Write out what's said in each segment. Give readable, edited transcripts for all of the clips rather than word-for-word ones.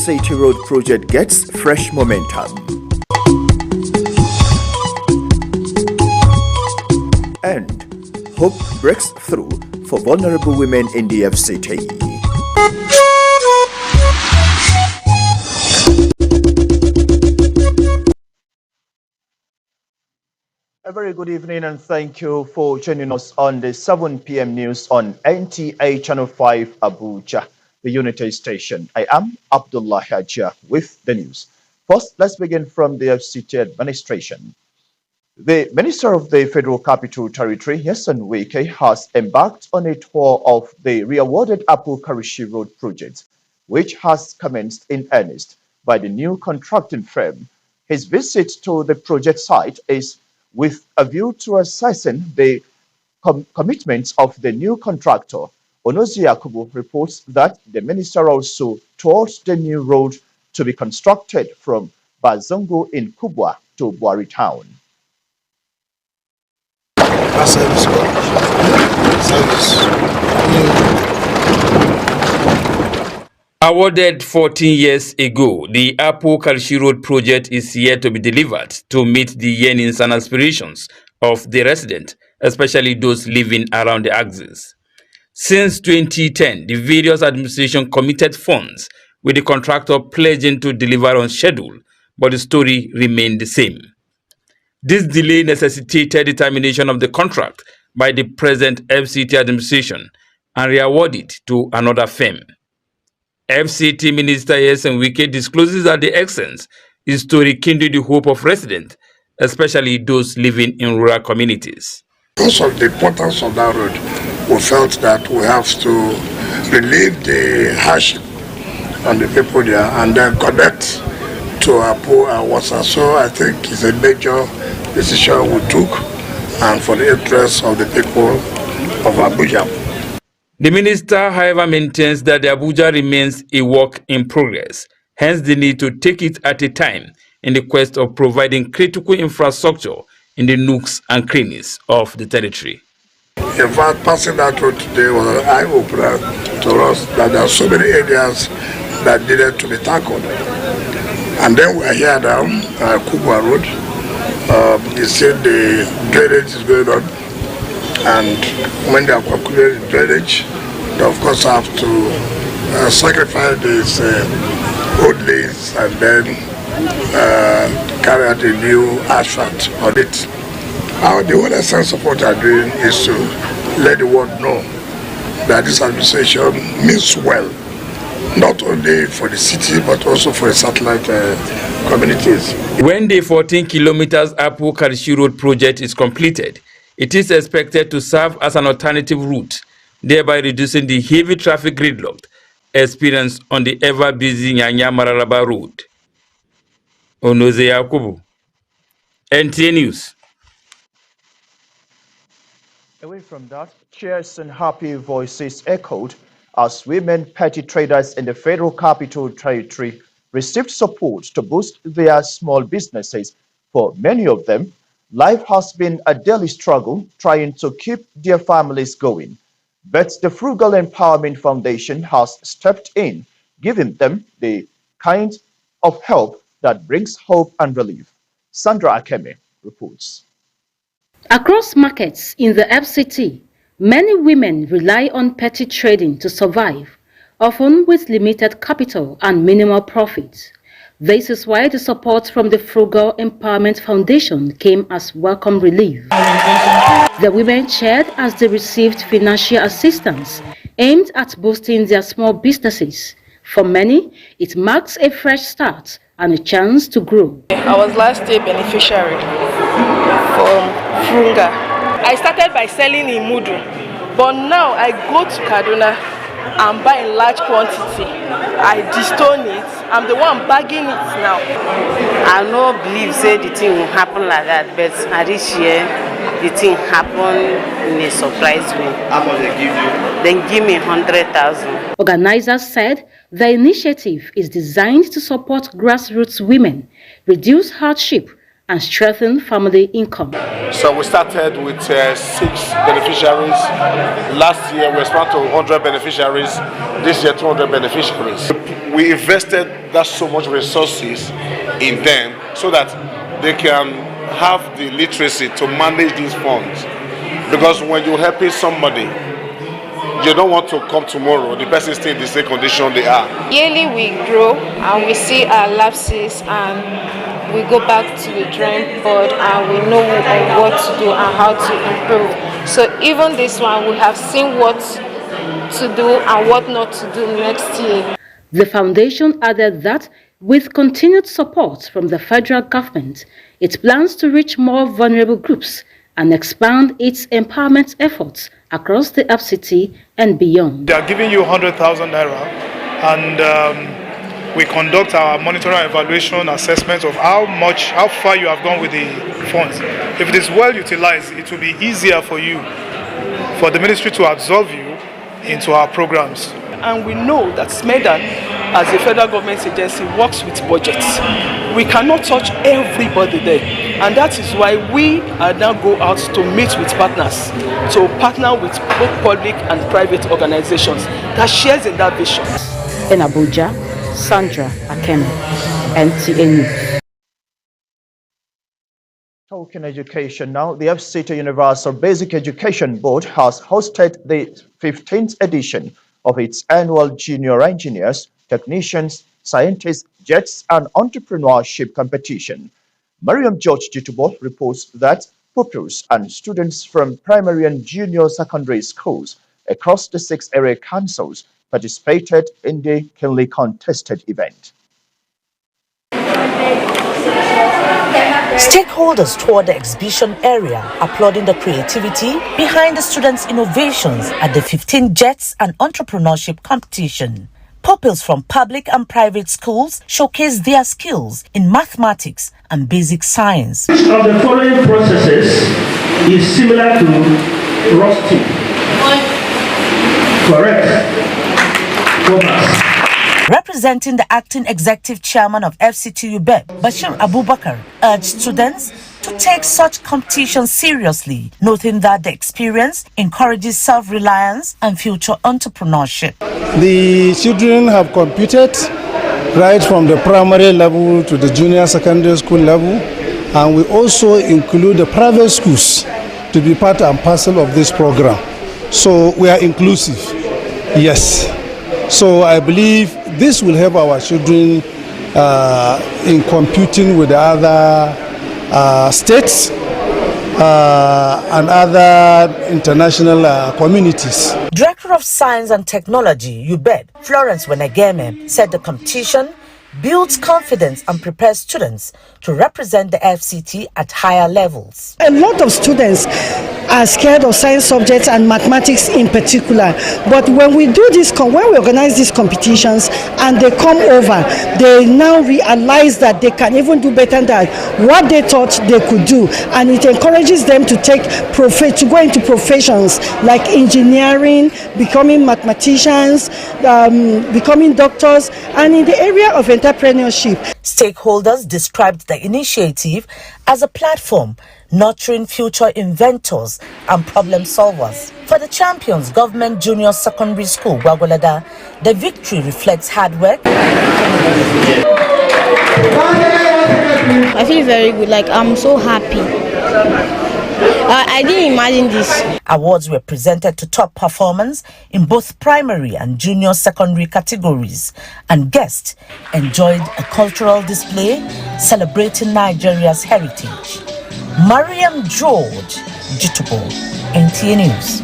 FCT Road project gets fresh momentum. And hope breaks through for vulnerable women in the FCT. A very good evening and thank you for joining us on the 7 p.m. news on NTA Channel 5 Abuja, the Unity station. I am Abdullah Hajia with the news. First, let's begin from the FCT administration. The Minister of the Federal Capital Territory, Nyesom Wike, has embarked on a tour of the re-awarded Abu Karishi Road project, which has commenced in earnest by the new contracting firm. His visit to the project site is with a view to assessing the commitments of the new contractor. Onozi Yakubu reports that the minister also toured the new road to be constructed from Bazongo in Kubwa to Buari town. Awarded 14 years ago, the Apu Karishi Road project is yet to be delivered to meet the yearnings and aspirations of the residents, especially those living around the axis. Since 2010, the various administrations committed funds, with the contractor pledging to deliver on schedule, but the story remained the same. This delay necessitated the termination of the contract by the present FCT administration and re-awarded to another firm. FCT Minister Nyesom Wike discloses that the excellence is to rekindle the hope of residents, especially those living in rural communities. Because of the importance of that road, we felt that we have to relieve the hardship on the people there and then connect to Apu and Wasa. So I think it's a major decision we took and for the interest of the people of Abuja. The minister, however, maintains that the Abuja remains a work in progress, hence the need to take it at a time in the quest of providing critical infrastructure in the nooks and crannies of the territory. In fact, passing that road today was an eye-opener to us that there are so many areas that needed to be tackled. And then we are here now, Kubwa Road. You see the drainage is going on. And when they have concluded the drainage, they of course have to sacrifice these old lanes and then carry out a new asphalt on it. The whole essence of what they are doing is to let the world know that this administration means well, not only for the city but also for the satellite communities. When the 14 kilometers Apu Karishi Road project is completed, it is expected to serve as an alternative route, thereby reducing the heavy traffic gridlock experienced on the ever-busy Nyanya-Mararaba Road. Onozi Yakubu, NTA News. Away from that, cheers and happy voices echoed as women petty traders in the Federal Capital Territory received support to boost their small businesses. For many of them, life has been a daily struggle trying to keep their families going. But the Frugal Empowerment Foundation has stepped in, giving them the kind of help that brings hope and relief. Sandra Akeme reports. Across markets in the FCT, many women rely on petty trading to survive, often with limited capital and minimal profits. This is why the support from the Frugal Empowerment Foundation came as welcome relief. The women cheered as they received financial assistance aimed at boosting their small businesses. For many, it marks a fresh start and a chance to grow. I was last a beneficiary from Frunga. I started by selling in Mudu, but now I go to Kaduna and buy in large quantity. I destone it. I'm the one bagging it now. I no believe say the thing will happen like that, but this year the thing happened in a surprise way. How much they give you? They give me 100,000. Organizers said the initiative is designed to support grassroots women, reduce hardship, and strengthen family income. So we started with 6 beneficiaries. Last year we expanded to 100 beneficiaries. This year 200 beneficiaries. We invested that so much resources in them so that they can have the literacy to manage these funds. Because when you're helping somebody, you don't want to come tomorrow, the person is still in the same condition they are. Yearly we grow and we see our lapses and we go back to the drawing board and we know what to do and how to improve. So even this one, we have seen what to do and what not to do next year. The foundation added that with continued support from the federal government, it plans to reach more vulnerable groups and expand its empowerment efforts across the FCT and beyond. They are giving you 100,000 naira and we conduct our monitoring and evaluation assessment of how far you have gone with the funds. If it is well utilized, it will be easier for you, for the ministry to absorb you into our programs. And we know that SMEDAN, as a federal government agency, works with budgets. We cannot touch everybody there. And that is why we are now go out to meet with partners, to partner with both public and private organizations that shares in that vision. In Abuja, Sandra Akeme, NTA News. Talking education now, the FCT Universal Basic Education Board has hosted the 15th edition of its annual Junior Engineers, Technicians, Scientists, Jets and Entrepreneurship competition. Mariam George Jitubo reports that pupils and students from primary and junior secondary schools across the 6 area councils participated in the keenly contested event. Stakeholders toured the exhibition area, applauding the creativity behind the students' innovations at the 15th Jets and Entrepreneurship competition. Pupils from public and private schools showcased their skills in mathematics and basic science. Each of the following processes is similar to rusting. Correct. Representing the acting executive chairman of FCT UBEB, Bashir Abubakar, urged students to take such competitions seriously, noting that the experience encourages self-reliance and future entrepreneurship. The children have competed right from the primary level to the junior secondary school level, and we also include the private schools to be part and parcel of this program. So we are inclusive, yes. So I believe this will help our children in competing with the other states and other international communities. Director of Science and Technology, UBED, Florence Wenegeme, said the competition builds confidence and prepares students to represent the FCT at higher levels. A lot of students are scared of science subjects and mathematics in particular. But when we do this, when we organize these competitions and they come over, they now realize that they can even do better than what they thought they could do. And it encourages them to to go into professions like engineering, becoming mathematicians, becoming doctors, and in the area of entrepreneurship. Stakeholders described the initiative as a platform nurturing future inventors and problem solvers. For the champions, Government Junior Secondary School, Gwagwalada, the victory reflects hard work. I feel very good, I'm so happy. I didn't imagine this. Awards were presented to top performers in both primary and junior secondary categories, and guests enjoyed a cultural display celebrating Nigeria's heritage. Mariam George, Jitubo, NTA News.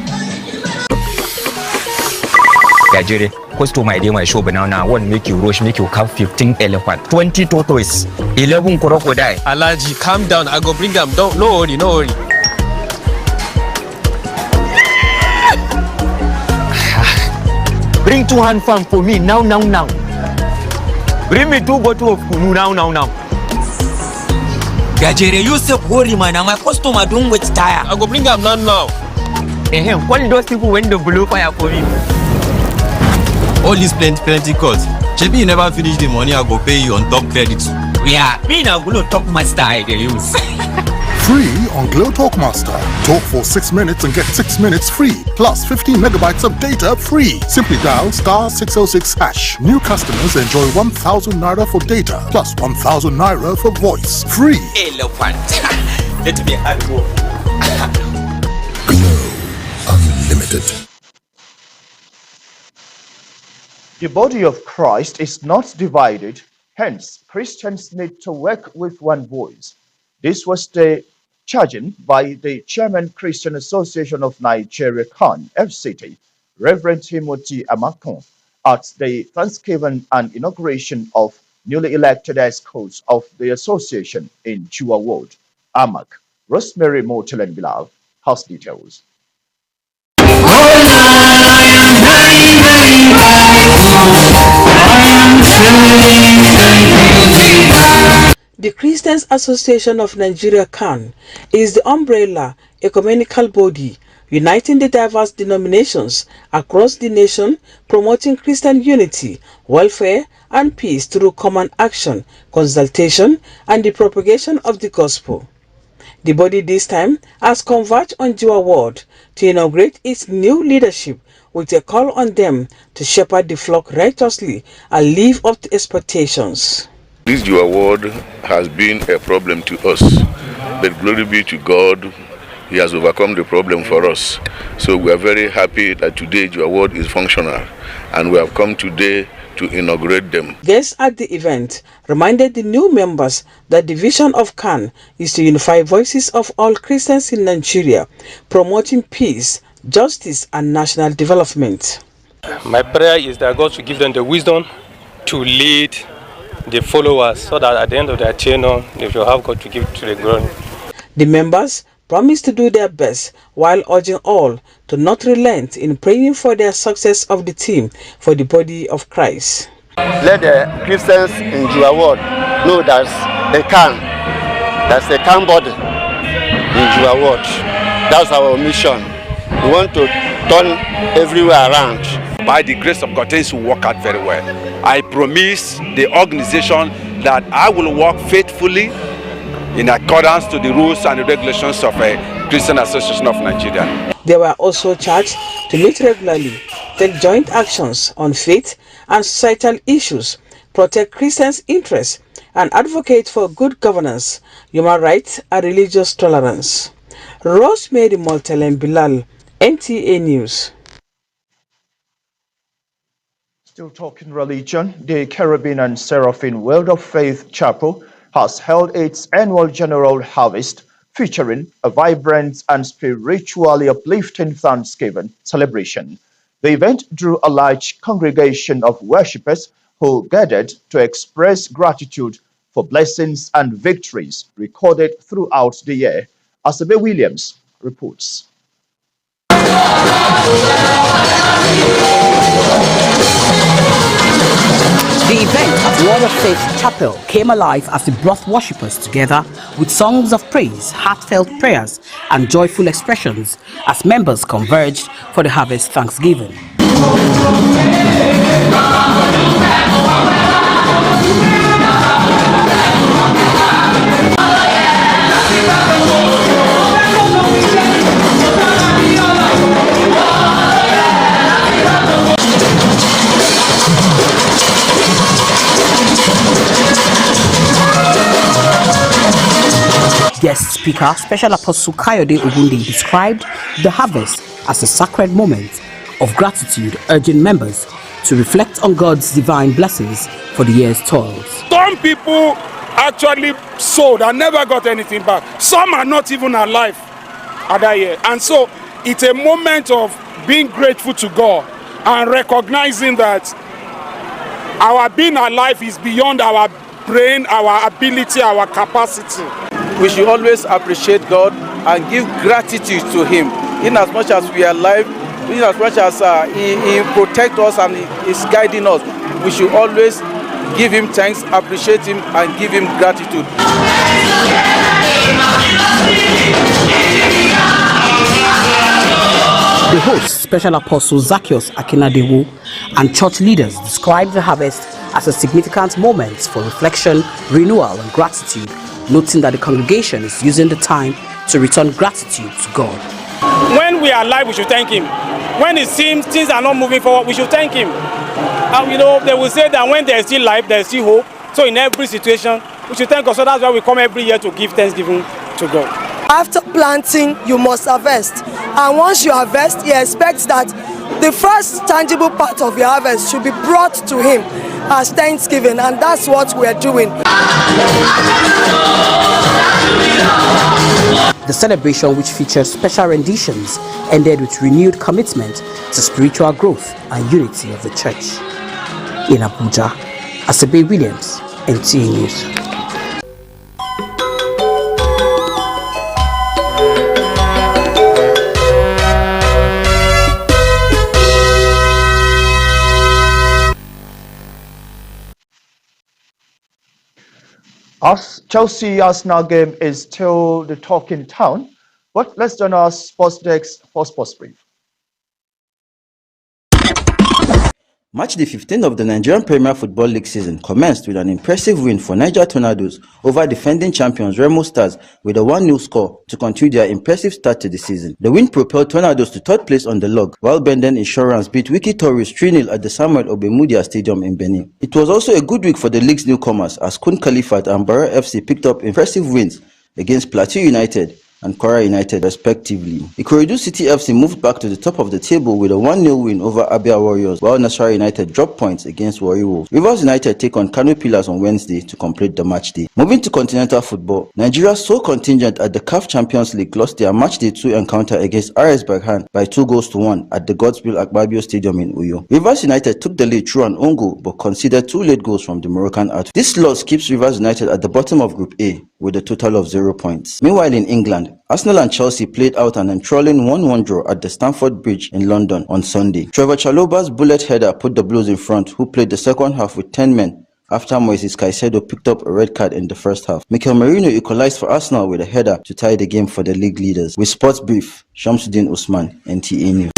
Gajere, customer ID my show banana, one make you rush, make you count 15 elephant, 20 tortoise, 11 crocodile. Alaji, calm down, I go bring them down. No worry, no worry. Bring 2 hand fan for me now. Bring me 2 bottles of kunu now. Gajere, you say worry man, my customer don't wait tire. I go bring them now. Call those people when the blue fire for me. All this plenty calls. Chebi, you never finish the money, I go pay you on top credit. Yeah, me now Glow Talk Master I dey use. Free on Glow Talk Master. Talk for 6 minutes and get 6 minutes free. Plus 15 megabytes of data free. Simply dial *606#. New customers enjoy 1,000 naira for data plus 1,000 naira for voice. Free. Elephant. Let me have go. Glow Unlimited. The body of Christ is not divided, hence Christians need to work with one voice. This was the charging by the Chairman Christian Association of Nigeria CAN FCT, Reverend Timothy Amakon, at the Thanksgiving and inauguration of newly elected escorts of the association in Chua Ward, Amak. Rosemary Motilen Bilal has details. The Christians Association of Nigeria CAN is the umbrella ecumenical body uniting the diverse denominations across the nation, promoting Christian unity, welfare and peace through common action, consultation and the propagation of the gospel. The body this time has converged on Jua Ward to inaugurate its new leadership with a call on them to shepherd the flock righteously and live up to expectations. This Jua Ward has been a problem to us, but glory be to God, He has overcome the problem for us. So we are very happy that today Jua Ward is functional, and we have come today to inaugurate them. Guests at the event reminded the new members that the vision of CAN is to unify voices of all Christians in Nigeria, promoting peace, justice and national development. My prayer is that God should give them the wisdom to lead the followers so that at the end of their tenure, they will have God to give to the glory. The members promised to do their best while urging all to not relent in praying for their success of the team for the body of Christ. Let the Christians in Jua Ward know that there's a CAN body in Jua Ward. That's our mission. We want to turn everywhere around. By the grace of God, things will work out very well. I promise the organization that I will work faithfully in accordance to the rules and the regulations of a Christian Association of Nigeria. They were also charged to meet regularly, take joint actions on faith and societal issues, protect Christians' interests, and advocate for good governance, human rights, and religious tolerance. Rosemary Moltelen Bilal, NTA News. Still talking religion, the Caribbean and Seraphim World of Faith Chapel has held its annual general harvest featuring a vibrant and spiritually uplifting Thanksgiving celebration. The event drew a large congregation of worshippers who gathered to express gratitude for blessings and victories recorded throughout the year. Asabe Williams reports. The event at World of Faith Chapel came alive as it brought worshippers together with songs of praise, heartfelt prayers, and joyful expressions as members converged for the harvest Thanksgiving. Guest speaker, Special Apostle Kayode Ogunde, described the harvest as a sacred moment of gratitude, urging members to reflect on God's divine blessings for the year's toils. Some people actually sold and never got anything back. Some are not even alive at that year. And so it's a moment of being grateful to God and recognizing that our being alive is beyond our brain, our ability, our capacity. We should always appreciate God and give gratitude to Him. In as much as we are alive, in as much as He protects us and He is guiding us, we should always give Him thanks, appreciate Him, and give Him gratitude. The host, Special Apostle Zacchaeus Akinadewu, and church leaders described the harvest as a significant moment for reflection, renewal, and gratitude, noting that the congregation is using the time to return gratitude to God. When we are alive, we should thank Him. When it seems things are not moving forward, we should thank Him. And they will say that when there is still life, there is still hope. So in every situation, we should thank God. So that's why we come every year to give thanksgiving to God. After planting, you must harvest. And once you harvest, He expects that the first tangible part of your harvest should be brought to Him as thanksgiving. And that's what we are doing. The celebration, which featured special renditions, ended with renewed commitment to spiritual growth and unity of the church. In Abuja, Asabe Williams, NTA News. Chelsea Arsenal game is still the talk in town, but let's join our sports desk for sports brief. Match day 15 of the Nigerian Premier Football League season commenced with an impressive win for Niger Tornadoes over defending champions Remo Stars with a 1-0 score to continue their impressive start to the season. The win propelled Tornadoes to third place on the log, while Benden Insurance beat Wiki Tourist 3-0 at the Samuel Obemudia Stadium in Benin. It was also a good week for the league's newcomers as Kun Khalifat and Bara FC picked up impressive wins against Plateau United and Kwara United respectively. Ikorodu City FC moved back to the top of the table with a 1-0 win over Abia Warriors, while Nasarawa United dropped points against Warri Wolves. Rivers United take on Kano Pillars on Wednesday to complete the match day. Moving to continental football, Nigeria's sole contingent at the CAF Champions League lost their match day 2 encounter against RS Berghan by 2-1 at the Godswill Akpabio Stadium in Uyo. Rivers United took the lead through an own goal but conceded 2 late goals from the Moroccan outfit. This loss keeps Rivers United at the bottom of Group A with a total of 0 points. Meanwhile in England, Arsenal and Chelsea played out an enthralling 1-1 draw at the Stamford Bridge in London on Sunday. Trevor Chaloba's bullet header put the Blues in front, who played the second half with 10 men after Moises Caicedo picked up a red card in the first half. Mikel Merino equalized for Arsenal with a header to tie the game for the league leaders. With Sports Brief, Shamsuddin Usman, NTA News.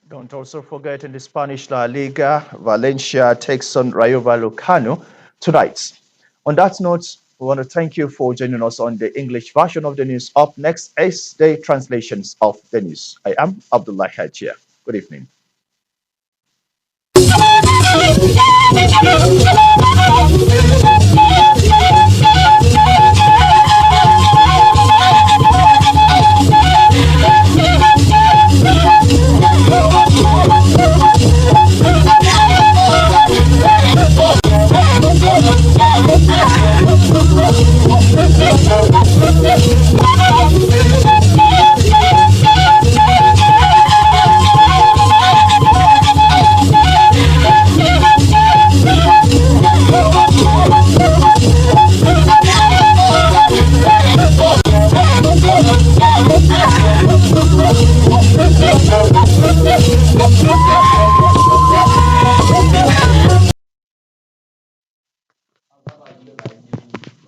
Don't also forget in the Spanish La Liga, Valencia takes on Rayo Vallecano tonight. On that note, we want to thank you for joining us on the English version of the news. Up next is the translations of the news. I am Abdullah Hajia. Good evening.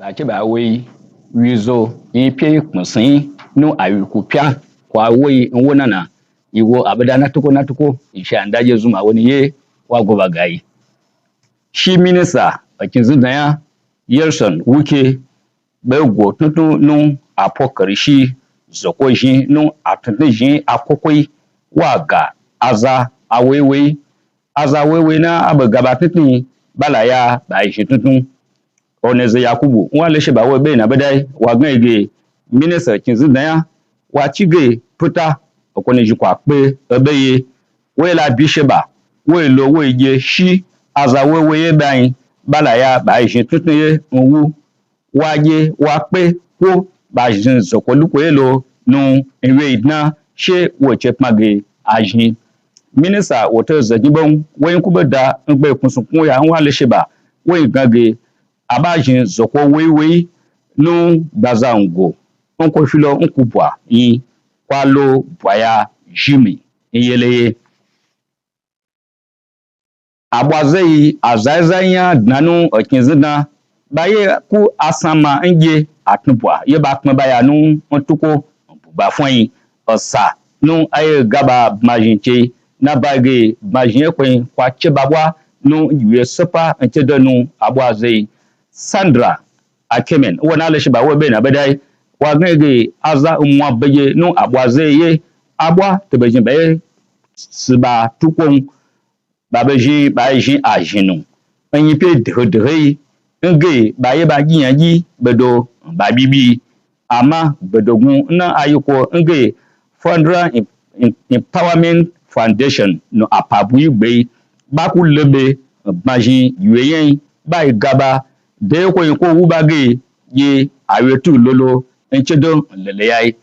Achibawe wizo ipe kunsin no ayukupia kwa we nwonana iwo abadana natuko ishandaje zuma woni ye wagobagai shi minisa akinzudanya Yerson Wuke begwo tutu no apokarishi zokoji no atundejin akokoi waga aza awewe na abagaba tutu balaya ba ishitutu Oneze Yakubu wale sheba webe na bedai wagenge minisa kinzudanya wachige puta okoneji kwa pe ebeye we la bisheba we lo we je shi aza wewe ye bayin balaya ba ijin tutun ye nwu waje wa pe ko ba jin zokoluko elo nu ewe idna she wo chepmage ajin minisa woto zagibon we nkubeda ngbe kunsunkun ya wale sheba we gage abajin zoko wewe no bazango onko filo nkubwa yin kwalo bwaya jimi iyeleye abwazei azaizanya dnanu okinzina baye ku asama nje atubwa ye ba pon baya nu ontuko ba fun yin osa nu aye gaba majinche na bage majien kwen kwa chebabwa no yue sepa ntede no abwaze Sandra Akemen wana le shiba we be na bedai wa ngege aza umwa beye no abwaze ye abwa tebejin be siba tukon babeji baji ajinu anyi pe de nge baye ba yiyanji bedo babibi ama bedogun na ayiko nge Fondra Empowerment Foundation no apabu igbe baku lebe majin yuyen ba igaba de ko wubage ye awetu lolo enchedo lele yai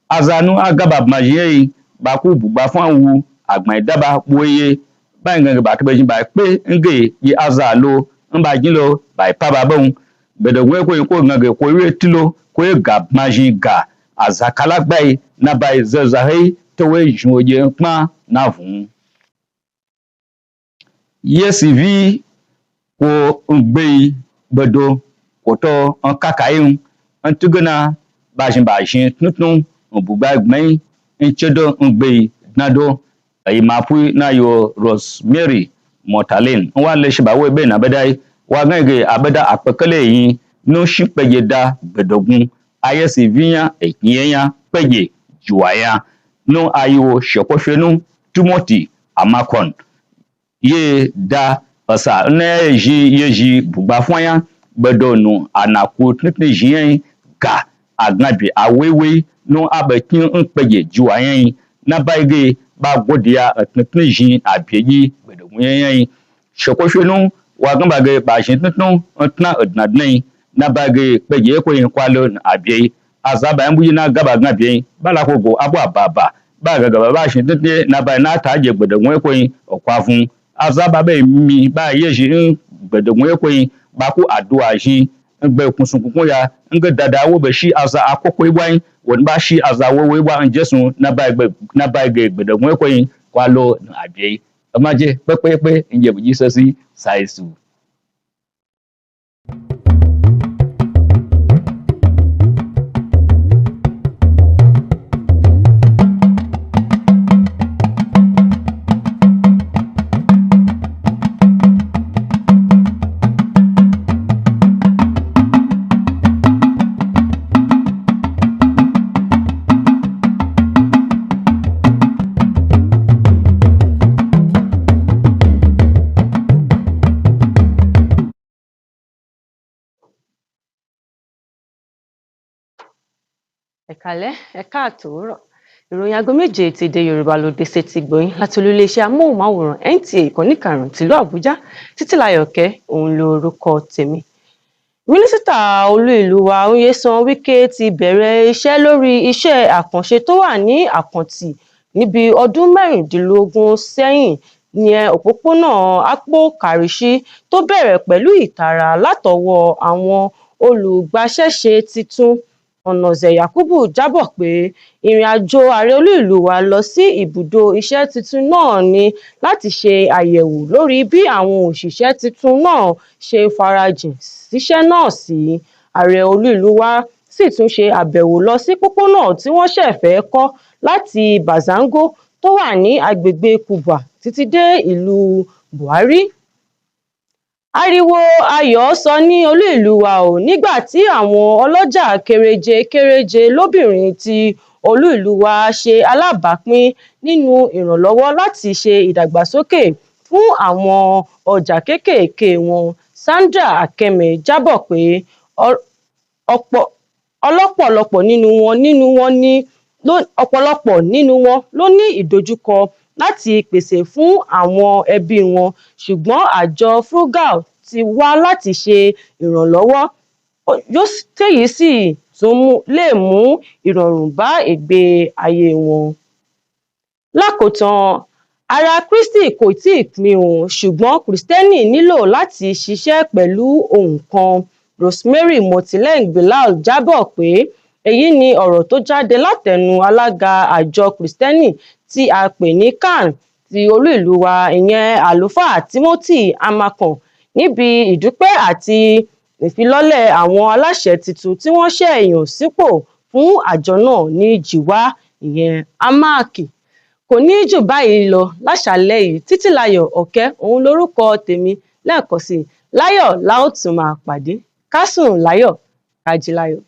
azanu agaba majin baku bugba fun awu agban idaba poye ba ngan ba tebejin ba pe nge ye azalo nba jinlo ba ipaba bon bedogun ko ngan ko retilo ko ga majin ga azakala gbai na bai zazahai tewe joye nkpa na vun yesivi ko ngbe bedo ko to nkakayun ntugana bajin tuntun obugba gbai nchedo ngbe nado imapu na yo Rosemary Mortalin wa le shiba we be na bedai wa ngege abeda apekele yin no shipejeda bedogun ayesivinya ekinya peje juaya no ayo shekofenu Timothy Amakon ye da asa ne ji bugba fonya bedonu anaku tnitni jien ga agnabi awewe no abekin npeje juaya na baige ba godia tnitni jien abieji bedogun yen shekofenu wa gamba ge ba jin tnitnu ntna adnadnai na bage peje ko yin kwalo abie azaba mbuyi na gaba gabie bala ko go abo ababa ba gaga ba shin tete na ba na ta je gbedogun ko yin okwafun azaba be mi ba yeji gbedogun ko yin ba ku adua jin ngbe kunsunkun ya nge dada wo be shi aza akoko igwan won ba shi aza wo we wa njesun na ba gbedogun ko yin kwalo abie amaje pepepe nje buji sasi saisu Ẹ̀kálẹ́ ẹ̀ka àtòwúrọ̀ ìròyìn aago méje ti èdè Yorùbá ló dé sétí gbọ̀yìn láti olú-iléeṣẹ́ amóhùnmáwòrán NTA ìkànnì karùn-ún tìlú Àbújá Títílayọ̀kẹ́ òun lorúkọ tèmi. Mínísítà olú ìlú wa Nyesom Wike ti bẹ̀rẹ̀ iṣẹ́ lórí iṣẹ́ àkànṣe tó wà ní Àkàntì níbi ọdún 16 sẹ́yìn ìyẹn òpópónà Akpo Karishi tó bẹ̀rẹ̀ pẹ̀lú ìtara látọwọ́ àwọn olùgbàṣẹ́ṣe titun. Ọ̀nàzẹ̀ Yakubu jábọ̀ pé ìrìn àjò ààrẹ olú ìlú wa lọ sí ibùdó iṣẹ́ titun náà ní láti ṣe àyẹ̀wò lórí bí àwọn òṣìṣẹ́ titun náà ṣe farajìn síṣẹ́ náà sí. Ààrẹ olú ìlú wa sì tún ṣe àbẹ̀wò lọ sí pópónà tí wọ́n ṣẹ̀ fẹ́ kọ́ láti Bazango tó wà ní agbègbè Kubwa títí dé ìlú Buhari. Ariwo ayọ̀ sọ ní olú ìlú wa nígbà tí àwọn ọlọ́jà kéréje lóbìnrin tí olú ìlú wa ṣe alábàápín nínú ìrànlọ́wọ́ láti ṣe ìdàgbàsókè fún àwọn ọjà kéékèèké wọn. Sandra Akemen jábọ̀ pé ọ̀pọ̀lọpọ̀ nínú wọn ló ní ìdojúkọ láti pèsè fún àwọn ẹbí wọn, ṣùgbọ́n àjọ Frugal ti wá láti ṣe ìrànlọ́wọ́ téyí sì tún lè mú ìrọ̀rùn bá ìgbé ayé wọn. Lákòótán, ara Kristi kò tíì pin ṣùgbọ́n Kristẹni nílò láti ṣiṣẹ́ pẹ̀lú ohun kan. Rosemary Mortalin jábọ̀ pé èyí ni ọ̀rọ̀ tó jáde látẹnu alága àjọ Kristẹni tí a pè ní CAN ti olú ìlú wa ìyẹn àlùfáà Timothy Amakon níbi ìdúpẹ́ àti ìfilọ́lẹ̀ àwọn aláṣẹ tuntun tí wọ́n ṣẹ̀ yàn sípò fún àjọ náà ní Jíwá ìyẹn Amaki. kò ní jù báyìí lọ láṣàlẹ̀ yìí. Títílayọ̀ Ọ̀kẹ́ òun lórúkọ tèmi. Lẹ́ẹ̀kan sí láyọ̀ la ó tún máa pàdé. Ká sùn láyọ̀, ká jí láyọ̀.